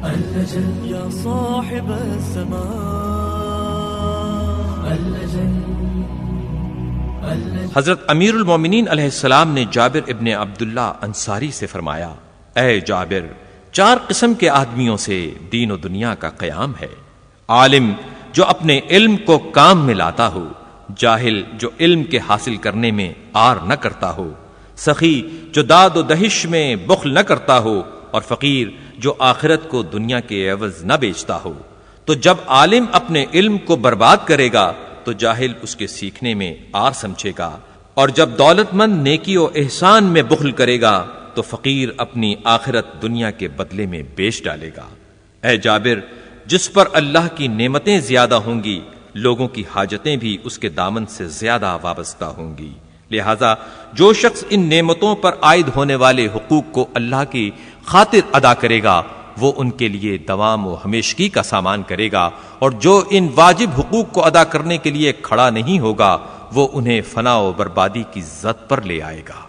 اللجل يا صاحب السماء اللجل حضرت امیر المومنین علیہ السلام نے جابر ابن عبداللہ انصاری سے فرمایا، اے جابر، 4 قسم کے آدمیوں سے دین و دنیا کا قیام ہے: عالم جو اپنے علم کو کام میں لاتا ہو، جاہل جو علم کے حاصل کرنے میں آر نہ کرتا ہو، سخی جو داد و دہش میں بخل نہ کرتا ہو، اور فقیر جو آخرت کو دنیا کے عوض نہ بیچتا ہو۔ تو جب عالم اپنے علم کو برباد کرے گا تو جاہل اس کے سیکھنے میں آر سمجھے گا، اور جب دولت مند نیکی و احسان میں بخل کرے گا تو فقیر اپنی آخرت دنیا کے بدلے میں بیچ ڈالے گا۔ اے جابر، جس پر اللہ کی نعمتیں زیادہ ہوں گی، لوگوں کی حاجتیں بھی اس کے دامن سے زیادہ وابستہ ہوں گی، لہذا جو شخص ان نعمتوں پر عائد ہونے والے حقوق کو اللہ کی خاطر ادا کرے گا وہ ان کے لیے دوام و ہمیشگی کا سامان کرے گا، اور جو ان واجب حقوق کو ادا کرنے کے لیے کھڑا نہیں ہوگا وہ انہیں فنا و بربادی کی زد پر لے آئے گا۔